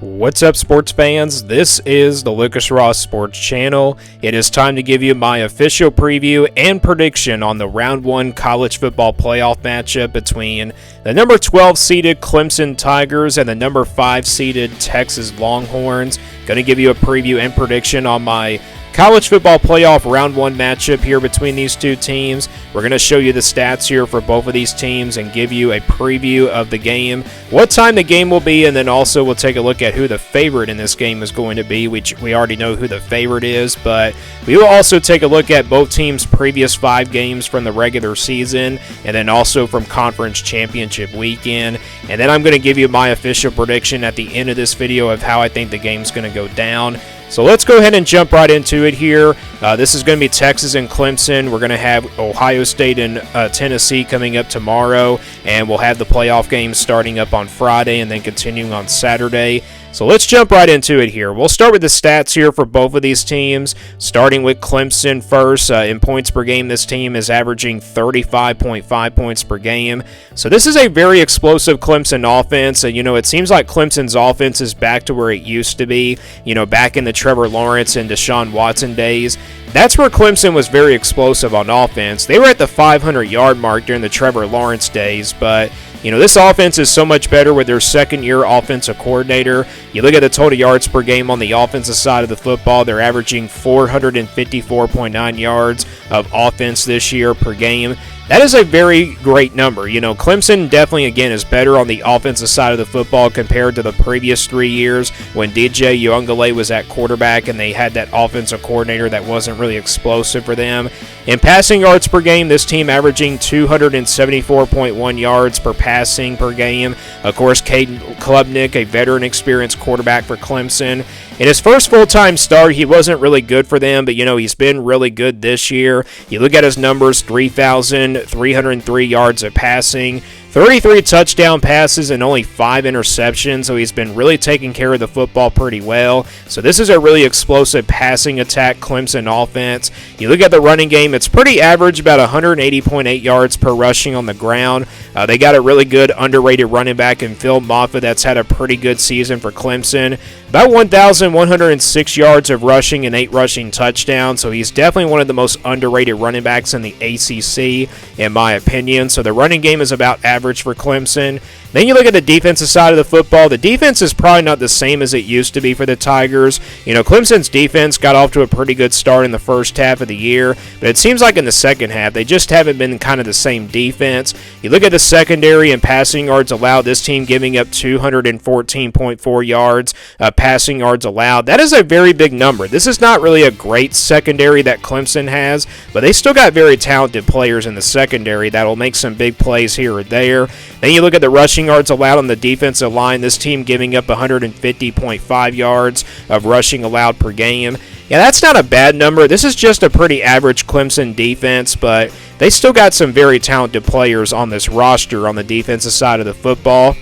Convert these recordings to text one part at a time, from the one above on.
What's up, sports fans? This is the Lucas Ross Sports Channel. It is time to give you my official preview and prediction on the Round 1 college football playoff matchup between the number 12 seeded Clemson Tigers and the number 5 seeded Texas Longhorns. Going to give you a preview and prediction on my college football playoff round 1 matchup here between these two teams. We're going to show you the stats here for both of these teams and give you a preview of the game, what time the game will be, and then also we'll take a look at who the favorite in this game is going to be, which we already know who the favorite is, but we will also take a look at both teams' previous 5 games from the regular season and then also from conference championship weekend. And then I'm going to give you my official prediction at the end of this video of how I think the game's going to go down. So let's go ahead and jump right into it here. This is going to be Texas and Clemson. We're going to have Ohio State and Tennessee coming up tomorrow, and we'll have the playoff games starting up on Friday and then continuing on Saturday. So let's jump right into it here. We'll start with the stats here for both of these teams, starting with Clemson first. In points per game, this team is averaging 35.5 points per game. So this is a very explosive Clemson offense. It seems like Clemson's offense is back to where it used to be, back in the Trevor Lawrence and Deshaun Watson days. That's where Clemson was very explosive on offense. They were at the 500-yard mark during the Trevor Lawrence days, but this offense is so much better with their second-year offensive coordinator. You look at the total yards per game on the offensive side of the football, they're averaging 454.9 yards of offense this year per game. That is a very great number. Clemson definitely, again, is better on the offensive side of the football compared to the previous 3 years when DJ Uiagalelei was at quarterback and they had that offensive coordinator that wasn't really explosive for them. In passing yards per game, this team averaging 274.1 yards per passing per game. Of course, Caden Klubnik, a veteran experienced quarterback for Clemson. In his first full-time start, he wasn't really good for them, but, he's been really good this year. You look at his numbers, 3,303 yards of passing, 33 touchdown passes, and only 5 interceptions, so he's been really taking care of the football pretty well. So this is a really explosive passing attack Clemson offense. You look at the running game, it's pretty average, about 180.8 yards per rushing on the ground. They got a really good underrated running back in Phil Mafah that's had a pretty good season for Clemson. About 1,106 yards of rushing and 8 rushing touchdowns, so he's definitely one of the most underrated running backs in the ACC, in my opinion. So the running game is about average for Clemson. Then you look at the defensive side of the football. The defense is probably not the same as it used to be for the Tigers. Clemson's defense got off to a pretty good start in the first half of the year, but it seems like in the second half, they just haven't been kind of the same defense. You look at the secondary and passing yards allowed, this team giving up 214.4 yards passing yards allowed. That is a very big number. This is not really a great secondary that Clemson has, but they still got very talented players in the secondary that will make some big plays here or there. Then you look at the rushing yards allowed on the defensive line. This team giving up 150.5 yards of rushing allowed per game. Yeah, that's not a bad number. This is just a pretty average Clemson defense, but they still got some very talented players on this roster on the defensive side of the football.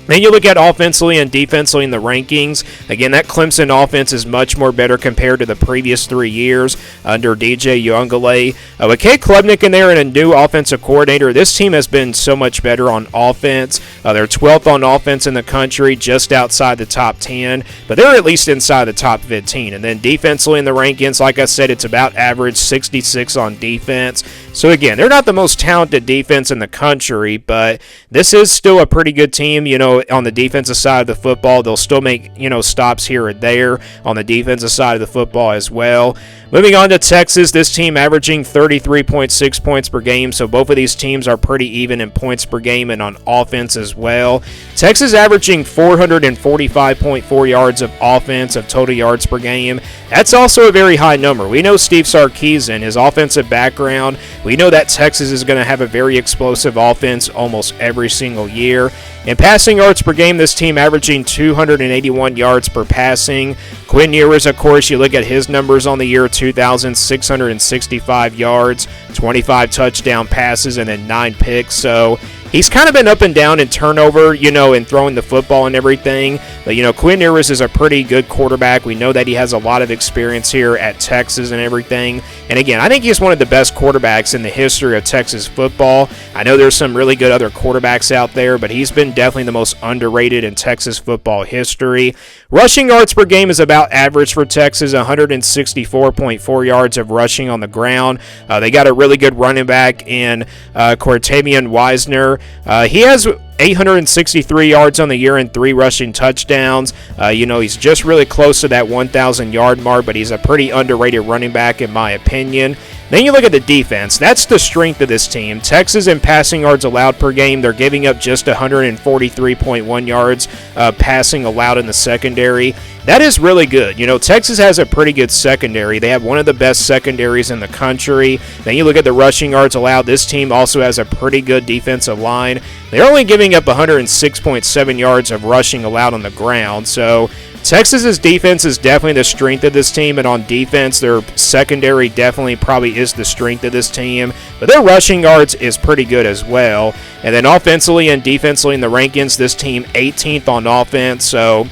Then you look at offensively and defensively in the rankings. Again, that Clemson offense is much more better compared to the previous 3 years under DJ Uiagalelei. With Caden Klubnik in there and a new offensive coordinator, this team has been so much better on offense. They're 12th on offense in the country, just outside the top 10, but they're at least inside the top 15. And then defensively in the rankings, like I said, it's about average, 66 on defense. So again, they're not the most talented defense in the country, but this is still a pretty good team, on the defensive side of the football. They'll still make, stops here and there on the defensive side of the football as well. Moving on to Texas, this team averaging 33.6 points per game, so both of these teams are pretty even in points per game and on offense as well. Texas averaging 445.4 yards of offense of total yards per game. That's also a very high number. We know Steve Sarkisian, his offensive background, we know that Texas is going to have a very explosive offense almost every single year. In passing yards per game, this team averaging 281 yards per passing. Quinn Ewers, of course, you look at his numbers on the year, 2,665 yards, 25 touchdown passes, and then 9 picks. So he's kind of been up and down in turnover, and throwing the football and everything. But, Quinn Ewers is a pretty good quarterback. We know that he has a lot of experience here at Texas and everything. And again, I think he's one of the best quarterbacks in the history of Texas football. I know there's some really good other quarterbacks out there, but he's been definitely the most underrated in Texas football history. Rushing yards per game is about average for Texas, 164.4 yards of rushing on the ground. They got a really good running back in Cortavian Wisner. He has 863 yards on the year and 3 rushing touchdowns. He's just really close to that 1,000 yard mark, but he's a pretty underrated running back in my opinion. Then you look at the defense. That's the strength of this team. Texas in passing yards allowed per game, they're giving up just 143.1 yards passing allowed in the secondary. That is really good. Texas has a pretty good secondary. They have one of the best secondaries in the country. Then you look at the rushing yards allowed. This team also has a pretty good defensive line. They're only giving up 106.7 yards of rushing allowed on the ground. So Texas's defense is definitely the strength of this team, and on defense, their secondary definitely probably is the strength of this team, but their rushing yards is pretty good as well. And then offensively and defensively in the rankings, this team 18th on offense, so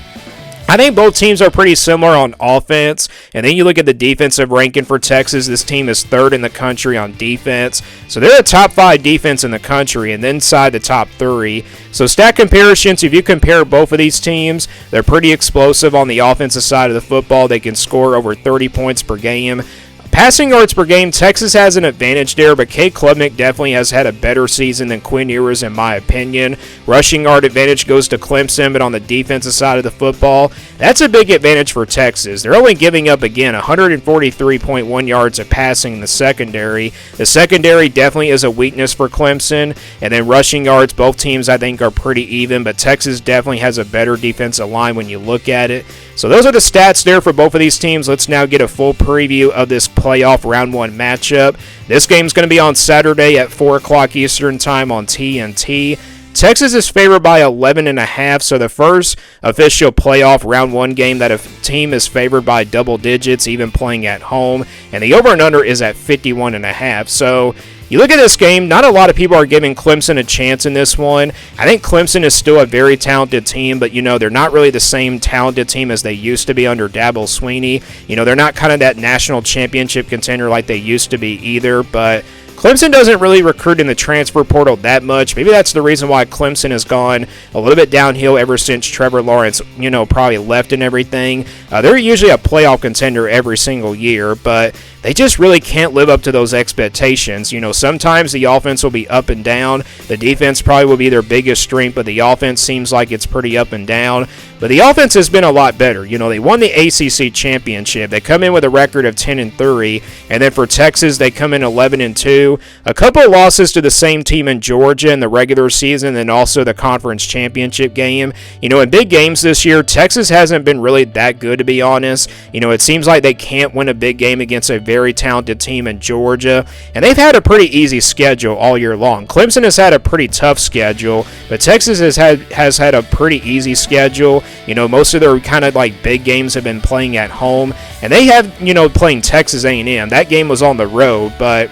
I think both teams are pretty similar on offense. And then you look at the defensive ranking for Texas. This team is 3rd in the country on defense. So they're a top 5 defense in the country and then inside the top 3. So stat comparisons, if you compare both of these teams, they're pretty explosive on the offensive side of the football. They can score over 30 points per game. Passing yards per game, Texas has an advantage there, but Cade Klubnik definitely has had a better season than Quinn Ewers in my opinion. Rushing yard advantage goes to Clemson, but on the defensive side of the football, that's a big advantage for Texas. They're only giving up, again, 143.1 yards of passing in the secondary. The secondary definitely is a weakness for Clemson, and then rushing yards, both teams I think are pretty even, but Texas definitely has a better defensive line when you look at it. So those are the stats there for both of these teams. Let's now get a full preview of this playoff round 1 matchup. This game's going to be on Saturday at 4 o'clock Eastern time on TNT. Texas is favored by 11.5, so the first official playoff round 1 game that a team is favored by double digits, even playing at home, and the over and under is at 51.5. So you look at this game, not a lot of people are giving Clemson a chance in this one. I think Clemson is still a very talented team, but, they're not really the same talented team as they used to be under Dabo Swinney. They're not kind of that national championship contender like they used to be either, but Clemson doesn't really recruit in the transfer portal that much. Maybe that's the reason why Clemson has gone a little bit downhill ever since Trevor Lawrence, probably left and everything. They're usually a playoff contender every single year, but they just really can't live up to those expectations. Sometimes the offense will be up and down. The defense probably will be their biggest strength, but the offense seems like it's pretty up and down. But the offense has been a lot better. They won the ACC championship. They come in with a record of 10-3, and then for Texas, they come in 11-2. A couple of losses to the same team in Georgia in the regular season, and also the conference championship game. In big games this year, Texas hasn't been really that good, to be honest. It seems like they can't win a big game against a very talented team in Georgia, and they've had a pretty easy schedule all year long. Clemson has had a pretty tough schedule, but Texas has had a pretty easy schedule. Most of their kind of like big games have been playing at home, and they have, playing Texas A&M. That game was on the road, but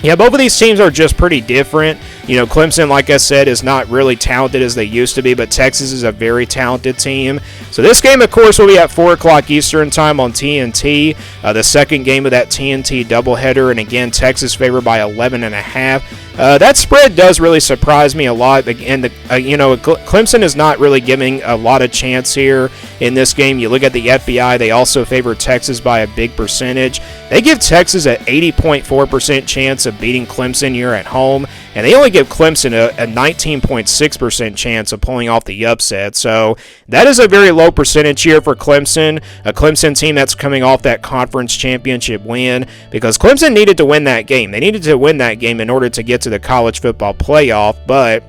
yeah, both of these teams are just pretty different. Clemson, like I said, is not really talented as they used to be, but Texas is a very talented team. So this game, of course, will be at 4 o'clock Eastern time on TNT, the second game of that TNT doubleheader, and again, Texas favored by 11.5. That spread does really surprise me a lot, and Clemson is not really giving a lot of chance here in this game. You look at the FBI, they also favor Texas by a big percentage. They give Texas an 80.4% chance of beating Clemson here at home, and they only give Clemson a 19.6% chance of pulling off the upset. So that is a very low percentage here for Clemson, a Clemson team that's coming off that conference championship win, because Clemson needed to win that game. They needed to win that game in order to get to the college football playoff, but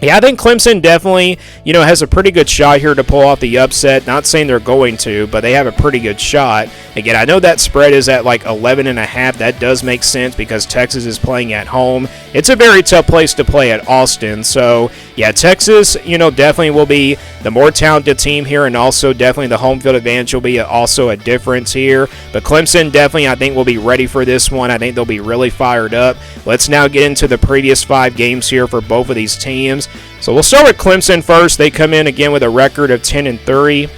yeah, I think Clemson definitely, has a pretty good shot here to pull off the upset. Not saying they're going to, but they have a pretty good shot. Again, I know that spread is at like 11.5. That does make sense because Texas is playing at home. It's a very tough place to play at Austin. So, yeah, Texas, definitely will be the more talented team here, and also definitely the home field advantage will be also a difference here. But Clemson definitely, I think, will be ready for this one. I think they'll be really fired up. Let's now get into the previous 5 games here for both of these teams. So we'll start with Clemson first. They come in again with a record of 10-3.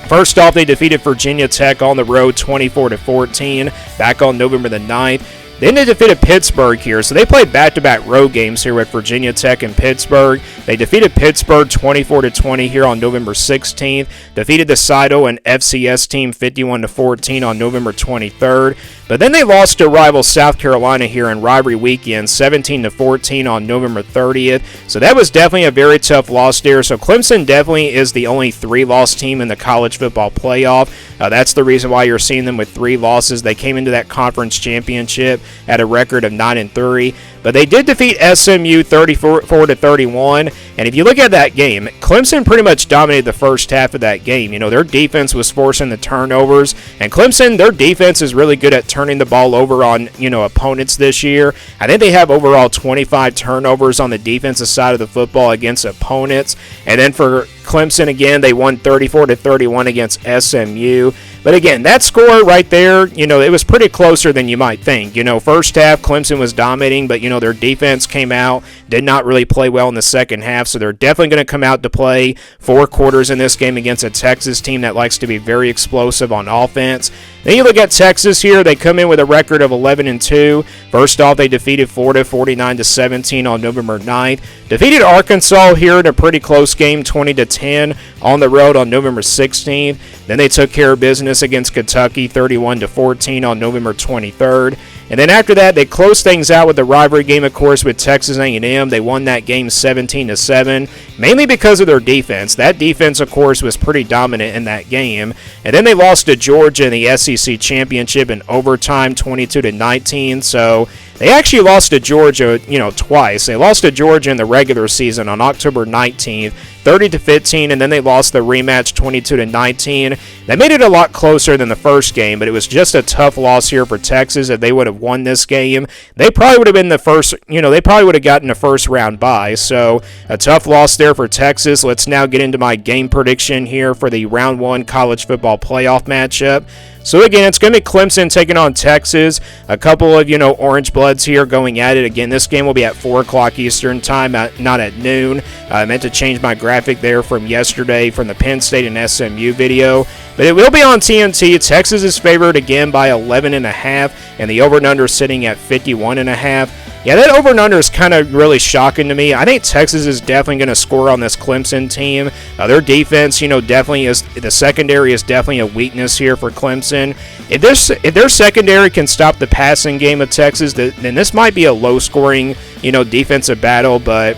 First off, they defeated Virginia Tech on the road 24-14 back on November the 9th. Then they defeated Pittsburgh here. So they played back-to-back road games here with Virginia Tech and Pittsburgh. They defeated Pittsburgh 24-20 here on November 16th. Defeated the Seidel and FCS team 51-14 on November 23rd. But then they lost to rival South Carolina here in rivalry weekend 17-14 on November 30th. So that was definitely a very tough loss there. So Clemson definitely is the only 3-loss team in the college football playoff. That's the reason why you're seeing them with 3 losses. They came into that conference championship at a record of 9-3. But they did defeat SMU 34-31. And if you look at that game, Clemson pretty much dominated the first half of that game. You know, their defense was forcing the turnovers. And Clemson, their defense is really good at turning the ball over on, opponents this year. I think they have overall 25 turnovers on the defensive side of the football against opponents. And then for Clemson, again, they won 34-31 against SMU. But again, that score right there, it was pretty closer than you might think. First half, Clemson was dominating, but, their defense came out, did not really play well in the second half, so they're definitely going to come out to play 4 quarters in this game against a Texas team that likes to be very explosive on offense. Then you look at Texas here, they come in with a record of 11-2. First off, they defeated Florida 49-17 on November 9th. Defeated Arkansas here in a pretty close game, 20-10 on the road on November 16th. Then they took care of business against Kentucky 31-14 on November 23rd. And then after that, they closed things out with the rivalry game, of course, with Texas A&M. They won that game 17-7, mainly because of their defense. That defense, of course, was pretty dominant in that game. And then they lost to Georgia in the SEC Championship in overtime, 22-19. So they actually lost to Georgia, twice. They lost to Georgia in the regular season on October 19th, 30-15, and then they lost the rematch 22-19. They made it a lot closer than the first game, but it was just a tough loss here for Texas. If they would have won this game, they probably would have been the first, they probably would have gotten a first round bye. So a tough loss there for Texas. Let's now get into my game prediction here for the round 1 college football playoff matchup. So again, it's going to be Clemson taking on Texas. A couple of, Orange Bloods here going at it. Again, this game will be at 4 o'clock Eastern time, not at noon. I meant to change my graphic there from yesterday from the Penn State and SMU video. But it will be on TNT. Texas is favored again by 11.5, and the over and under is sitting at 51.5. Yeah, that over and under is kind of really shocking to me. I think Texas is definitely going to score on this Clemson team. Their defense, definitely is, the secondary is definitely a weakness here for Clemson. If their secondary can stop the passing game of Texas, then this might be a low-scoring, defensive battle, but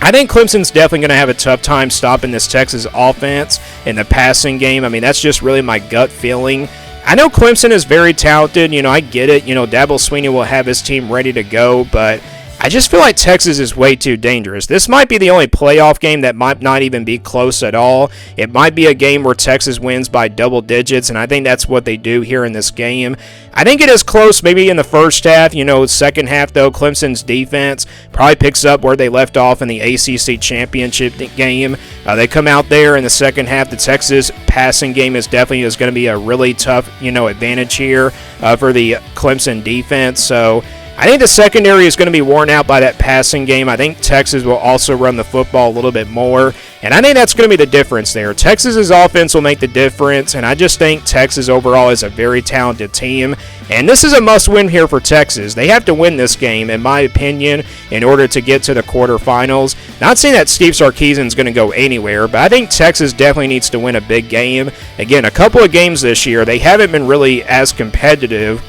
I think Clemson's definitely going to have a tough time stopping this Texas offense in the passing game. I mean, that's just really my gut feeling. I know Clemson is very talented. I get it. Dabo Swinney will have his team ready to go, but I just feel like Texas is way too dangerous. This might be the only playoff game that might not even be close at all. It might be a game where Texas wins by double digits, and I think that's what they do here in this game. I think it is close maybe in the first half. Second half, though, Clemson's defense probably picks up where they left off in the ACC championship game. They come out there in the second half. The Texas passing game is definitely going to be a really tough, advantage here for the Clemson defense. So I think the secondary is going to be worn out by that passing game. I think Texas will also run the football a little bit more, and I think that's going to be the difference there. Texas's offense will make the difference, and I just think Texas overall is a very talented team, and this is a must-win here for Texas. They have to win this game, in my opinion, in order to get to the quarterfinals. Not saying that Steve Sarkisian is going to go anywhere, but I think Texas definitely needs to win a big game. Again, a couple of games this year, they haven't been really as competitive.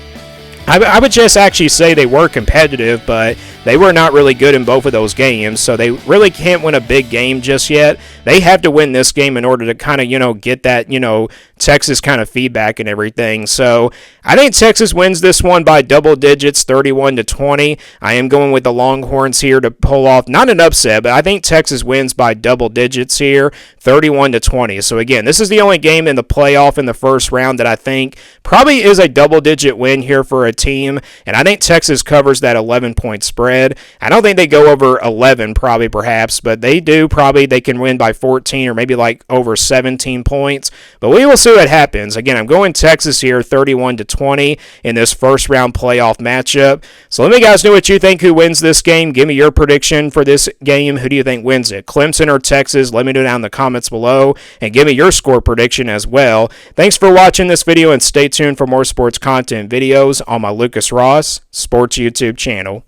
I would just actually say they were competitive, but they were not really good in both of those games, so they really can't win a big game just yet. They have to win this game in order to kind of, get that, Texas kind of feedback and everything. So I think Texas wins this one by double digits, 31-20. I am going with the Longhorns here to pull off, not an upset, but I think Texas wins by double digits here, 31-20. So again, this is the only game in the playoff in the first round that I think probably is a double-digit win here for a team, and I think Texas covers that 11-point spread. I don't think they go over 11 probably perhaps, but they do probably. They can win by 14 or maybe like over 17 points, but we will see what happens. Again, I'm going Texas here, 31-20 in this first round playoff matchup. So let me guys know what you think, who wins this game. Give me your prediction for this game. Who do you think wins it, Clemson or Texas? Let me know down in the comments below, and give me your score prediction as well. Thanks for watching this video, and stay tuned for more sports content videos on my Lucas Ross Sports YouTube channel.